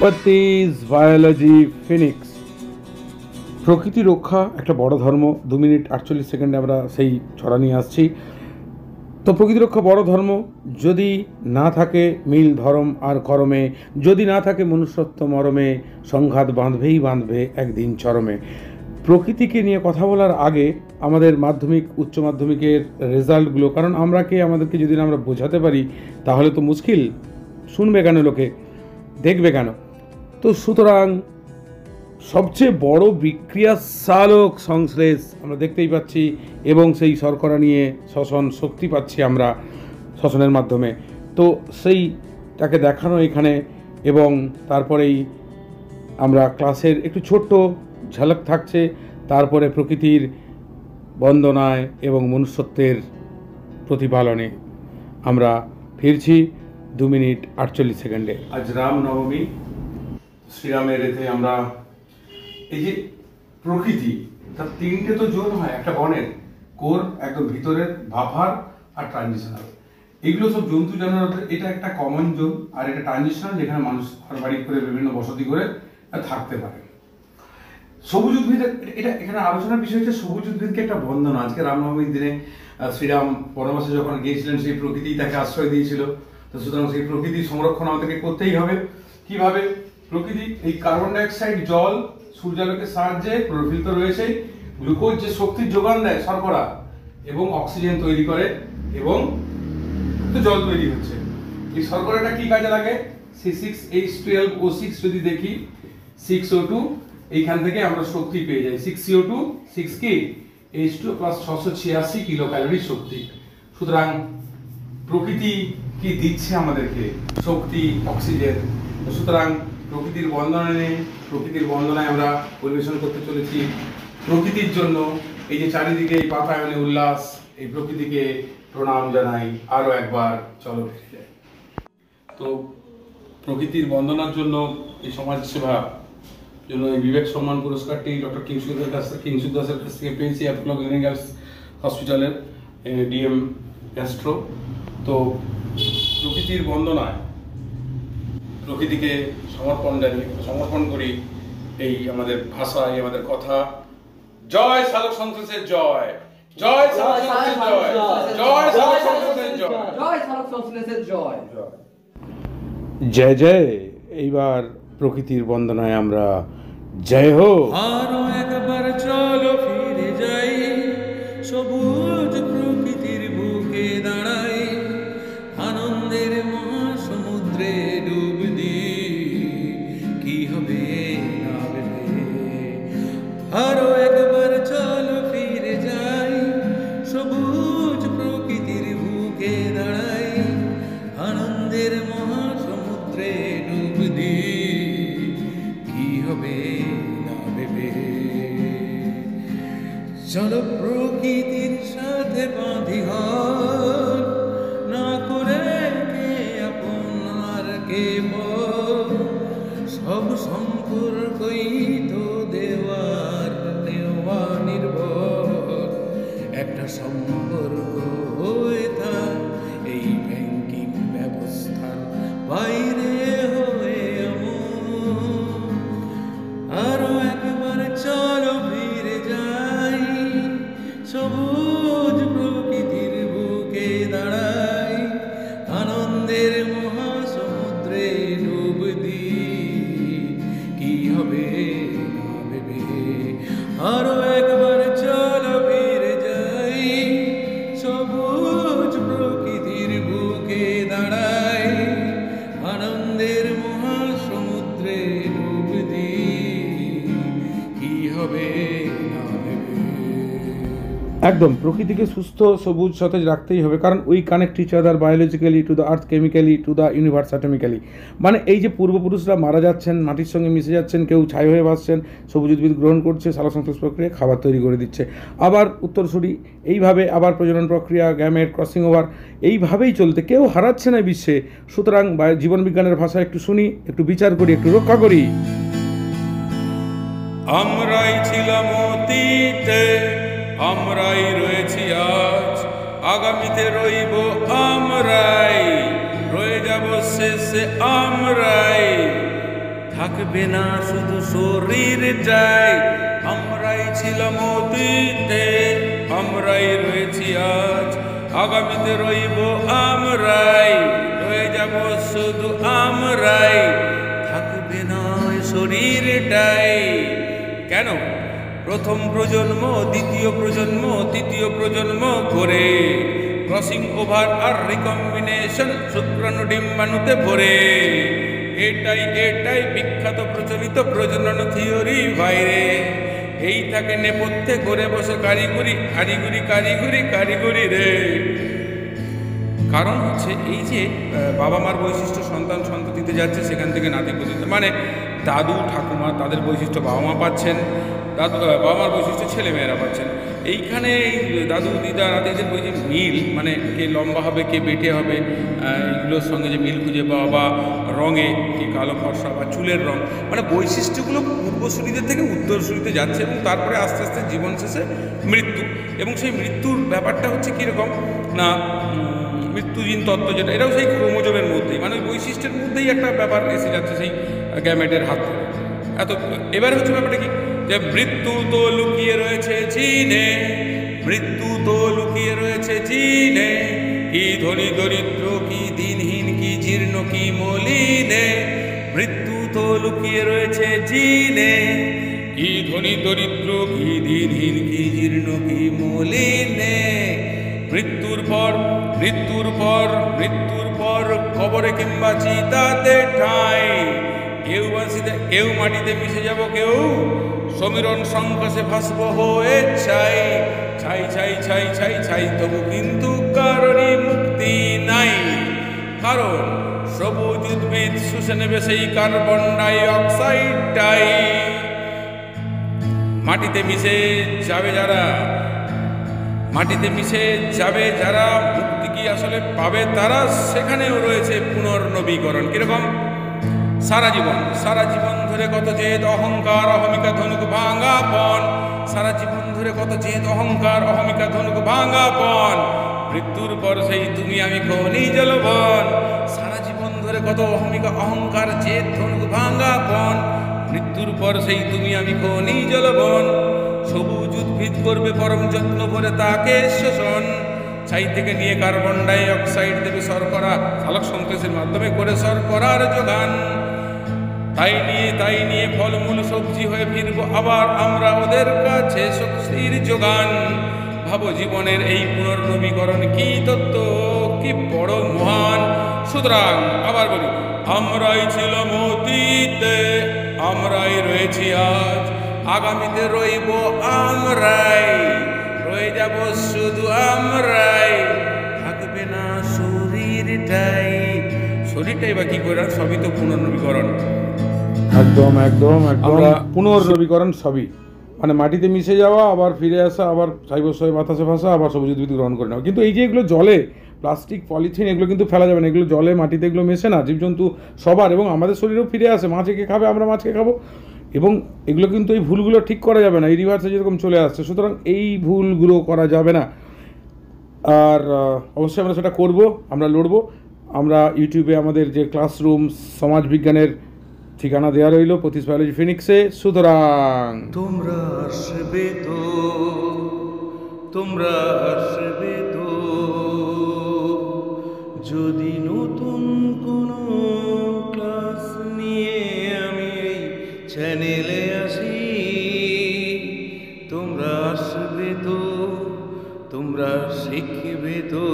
What is biology phoenix? প্রকৃতি রক্ষা একটা বড় ধর্ম। 2 মিনিট 48 সেকেন্ডে আমরা সেই ছড়া নিয়ে আসছি। তো প্রকৃতি রক্ষা বড় ধর্ম। যদি না থাকে মিল ধর্ম আর করমে, যদি না থাকে মনুষ্যত্ব মরমে, সংঘাত বাঁধবে একদিন চরমে। প্রকৃতিকে নিয়ে কথা বলার আগে আমাদের মাধ্যমিক উচ্চ মাধ্যমিকের রেজাল্টগুলো, কারণ আমাদেরকে যদি না আমরা বোঝাতে পারি তাহলে তো মুশকিল। শুনবে কেন লোকে, দেখবে কেন? তো সুতরাং সবচেয়ে বড় বিক্রিয়া সালোক সংশ্লেষ আমরা দেখতেই পাচ্ছি, এবং সেই শর্করা নিয়ে শ্বসন শক্তি পাচ্ছি আমরা শ্বসনের মাধ্যমে। তো সেইটাকে দেখানো এখানে, এবং তারপরেই আমরা ক্লাসের একটু ছোট্ট ঝলক থাকছে, তারপরে প্রকৃতির বন্দনায় এবং মনুষ্যত্বের প্রতিপালনে আমরা ফিরছি 2 মিনিট 48 সেকেন্ডে। আজ রামনবমী, শ্রীরামের এতে আমরা এই যে প্রকৃতি, তার 3টে তো জোন হয় একটা বনের, কোর একদম ভিতরের, বাফার আর ট্রানজিশনাল। এগুলো সব জন্তু জানোয়ার, এটা একটা কমন জোন, আর এটা ট্রানজিশনাল যেখানে মানুষ ঘর বাড়ি করে বিভিন্ন বসতি করে থাকতে পারে। সবুজ উদ্ভিদ, এটা এখানে আলোচনার বিষয় হচ্ছে সবুজ উদ্ভিদকে একটা বন্দনা। আজকে রামনবমীর দিনে শ্রীরাম বনবাসে যখন গিয়েছিলেন সেই প্রকৃতি তাকে আশ্রয় দিয়েছিল। তো সুতরাং সেই প্রকৃতি সংরক্ষণ আমাদেরকে করতেই হবে। কিভাবে? প্রকৃতি এই কার্বন ডাইঅক্সাইড, জল, সূর্যালোকের সাহায্যে, ক্লোরোফিল তো রয়েছেই, গ্লুকোজ যে শক্তির যোগান দেয় শর্করা, এবং অক্সিজেন তৈরি করে, এবং জল তৈরি হচ্ছে। এই শর্করাটা কি কাজে লাগে? C6H12O6 যদি দেখি, 6O2, এইখান থেকে আমরা শক্তি পেয়ে যাই। 6CO2, 6 কি H2 প্লাস 686 কিলো ক্যালোরি শক্তি। সুতরাং প্রকৃতি কি দিচ্ছে আমাদেরকে? শক্তি, অক্সিজেন। সুতরাং প্রকৃতির বন্দনায় আমরা পরিবেশন করতে চলেছি প্রকৃতির জন্য। এই যে চারিদিকে এই পাতায়নে উল্লাস, এই প্রকৃতিকে প্রণাম জানাই। আরো একবার চলো ফিরে যাই। তো প্রকৃতির বন্দনার জন্য এই সমাজ সেবা জন্য এই বিবেক সম্মান পুরস্কারটি ডক্টর কিংসুক দাসের কাছ থেকে পেয়েছি, অ্যাপোলো ক্লিনিক হসপিটালের ডিএম গ্যাস্ট্রো। তো প্রকৃতির বন্দনায় প্রকৃতিকে সমর্পণ করি এই আমাদের ভাষা, এই আমাদের কথা। জয় সালোক সংশ্লেষের জয়, জয় সালোক সংশ্লেষের জয়, জয় সালোক সংশ্লেষের জয়, জয় সালোক সংশ্লেষের জয়, জয় জয়। এইবার প্রকৃতির বন্দনায় আমরা জয় হো। আরো একবার চলো ফিরে যাই, সবুজ প্রকৃতির বুকে দাঁড়াই, আনন্দের মহাসমুদ্রে ডুব দিই, কি হবে না ভেবে। আরো একবার চলো ফিরে যাই, সবুজ প্রকৃতির বুকে দাঁড়াই, আনন্দের মহাসমুদ্রে ডুব দিই, কি হবে না ভেবে। চলো প্রকৃতির সাথে বাঁধি ঘর, না করে কে আপন আর কে পর, সব সম্পর্কই তো দেওয়া নির্ভর। একটা সম্পর্ক হয়ে থাক এই ব্যাংকিং ব্যবস্থার বাইরে হয়ে এমন। আরো একবার চলো ফিরে যাই, সবুজ প্রকৃতির বুকে দাঁড়াই, আনন্দের মহাসমুদ্রে ডুব দিই, কি হবে না ভেবে। আরো একবার চলো ফিরে যাই, সবুজ প্রকৃতির বুকে দাঁড়াই, আনন্দের মহাসমুদ্রে ডুব দিই, কি হবে না ভেবে। একদম প্রকৃতিকে সুস্থ সবুজ সতেজ রাখতেই হবে, কারণ we connect each other biologically to the earth, chemically to the universe atomically. মানে এই যে পূর্বপুরুষরা মারা যাচ্ছেন, মাটির সঙ্গে মিশে যাচ্ছেন, কেউ ছাই হয়ে ভাসছেন, সবুজ উদ্ভিদ গ্রহণ করছে, সালোক সংশ্লেষ প্রক্রিয়া খাবার তৈরি করে দিচ্ছে, আবার উত্তরসূরি এইভাবে আবার প্রজনন প্রক্রিয়া, গ্যামেট, ক্রসিং ওভার, এইভাবেই চলতে কেউ হারাচ্ছে না বিশ্বে। সুতরাং জীবনবিজ্ঞানের ভাষায় একটু শুনি, একটু বিচার করি, একটু রক্ষা করি। আমরাই ছিলাম অতীতে, আমরাই রয়েছি আজ, আগামীতে রইব আমরাই, রয়ে যাব শেষে আমরাই। থাকবে না শুধু শরীরটাই। আমরাই ছিলাম অতীতে, আমরাই রয়েছি আজ, আগামীতে রইব আমরাই, রয়ে যাব শুধু আমরাই, থাকবে না শরীরটাই। কেন? প্রথম প্রজন্ম, দ্বিতীয় প্রজন্ম, তৃতীয় প্রজন্ম করে ক্রসিং ওভার আর রিকম্বিনেশন শুক্রাণু ডিম্বাণুতে ভরে। এটাই বিখ্যাত প্রচলিত প্রজনন থিওরি বাইরে। এই থাকে নেপথ্যে করে বসে কারিগরি কারিগরি কারিগরি কারিগরি রে। কারণ হচ্ছে এই যে বাবা মার বৈশিষ্ট্য সন্তান সন্ততিতে যাচ্ছে, সেখান থেকে নাতি পুতিতে, মানে দাদু ঠাকুমা তাদের বৈশিষ্ট্য বাবা মা পাচ্ছেন, বাবা মার বৈশিষ্ট্য ছেলে মেয়েরা পাচ্ছেন। এইখানে এই দাদু দিদা নাতিদের ওই যে মিল, মানে কে লম্বা হবে কে বেটে হবে, এইগুলোর সঙ্গে যে মিল খুঁজে পাওয়া, বা রঙে কে কালো ফর্সা বা চুলের রঙ, মানে বৈশিষ্ট্যগুলো পূর্বসূরিদের থেকে উত্তরসূরিতে যাচ্ছে, এবং তারপরে আস্তে আস্তে জীবন শেষে মৃত্যু। এবং সেই মৃত্যুর ব্যাপারটা হচ্ছে কীরকম না, মৃত্যুহীন তত্ত্ব যেটা, এটাও সেই ক্রোমোজোমের মধ্যেই, মানে ওই বৈশিষ্ট্যের মধ্যেই একটা ব্যাপার এসে যাচ্ছে সেই গ্যামেটের হাত ধরে। এবার হচ্ছে ব্যাপারটা কি, যে মৃত্যু তো লুকিয়ে রয়েছে জিনে, মৃত্যু তো লুকিয়ে রয়েছে জিনে, কি ধনী দরিদ্র, কি দিনহীন, কি জীর্ণ, কি মলিনে, মৃত্যু তো লুকিয়ে রয়েছে জিনে, কি ধনী দরিদ্র, কি দিনহীন, কি জীর্ণ, কি মলিনে। মৃত্যুর পর কবরে কিংবা চিতাতে ঠাঁই, কেউ মাটিতে মিশে যাব, কেউ সমীরণ সংকোচে ভাসব হয়ে ছাই, ছাই ছাই ছাই ছাই ছাই, তবু কিন্তু কারোরই মুক্তি নাই। কারণ সবুজ উদ্ভিদ শুষে নেবে সেই কার্বন ডাই অক্সাইডটাই। মাটিতে মিশে যাবে যারা, মুক্তি কি আসলে পাবে তারা, সেখানেও রয়েছে পুনর্নবীকরণ। কিরকম? সারা জীবন ধরে কত জেদ অহংকার অহমিকা ধনুক ভাঙা পণ, সারা জীবন ধরে কত জেদ অহংকার অহমিকা ধনুক ভাঙা পণ, মৃত্যুর পর সেই তুমি আমি খনিজ লবণ। সারা জীবন ধরে কত অহমিকা অহংকার জেদ ধনুক ভাঙা পণ, মৃত্যুর পর সেই তুমি আমি খনিজ লবণ। সবুজ উদ্ভিদ করবে পরম যত্ন করে তাকে শোষণ, ছাই থেকে নিয়ে কার্বন ডাই অক্সাইড দেবে শর্করা, সালোক সংশ্লেষের মাধ্যমে করে শর্করার যোগান। তাই নিয়ে ফলমূল সবজি হয়ে ফিরবো আবার আমরা ওদের কাছে শক্তির যোগান। ভাবো জীবনের এই পুনর্নবীকরণ কি তত্ত্ব, কি বড় মহান। সুতরাং আবার বলি, আমরাই ছিলাম অতীতে, আমরাই রয়েছি আজ, আগামীতে রইব আমরাই, রয়ে যাব শুধু আমরাই, থাকবে না শরীরটাই বা কি করে, সবই তো পুনর্নবীকরণ। একদম পুনর্নবীকরণ সবই, মানে মাটিতে মিশে যাওয়া, আবার ফিরে আসা, আবার সাইবস্বয় বাতাসে ভাসা, আবার সবুজ উদ্ভিদ গ্রহণ করে নেওয়া। কিন্তু এই যে এগুলো জলে, প্লাস্টিক পলিথিন এগুলো কিন্তু ফেলা যাবে না, এগুলো জলে মাটিতে এগুলো মেশে না, জীবজন্তু সবার, এবং আমাদের শরীরেও ফিরে আসে। মাছকে খাবে, আমরা মাছকে খাবো, এবং এগুলো কিন্তু এই ভুলগুলো ঠিক করা যাবে না, এই রিভার্সে যেরকম চলে আসছে। সুতরাং এই ভুলগুলো করা যাবে না, আর অবশ্যই আমরা সেটা করব, আমরা লড়বো। আমরা ইউটিউবে আমাদের যে ক্লাসরুম সমাজ বিজ্ঞানের ঠিকানা দেওয়া রইল পথিস বায়োলজি ফিনিক্সে। সুতরাং তোমরা আসবে তো যদি নতুন কোনো ক্লাস নিয়ে আমি এই চ্যানেলে আসি। তোমরা আসবে তো, তোমরা শিখবে তো।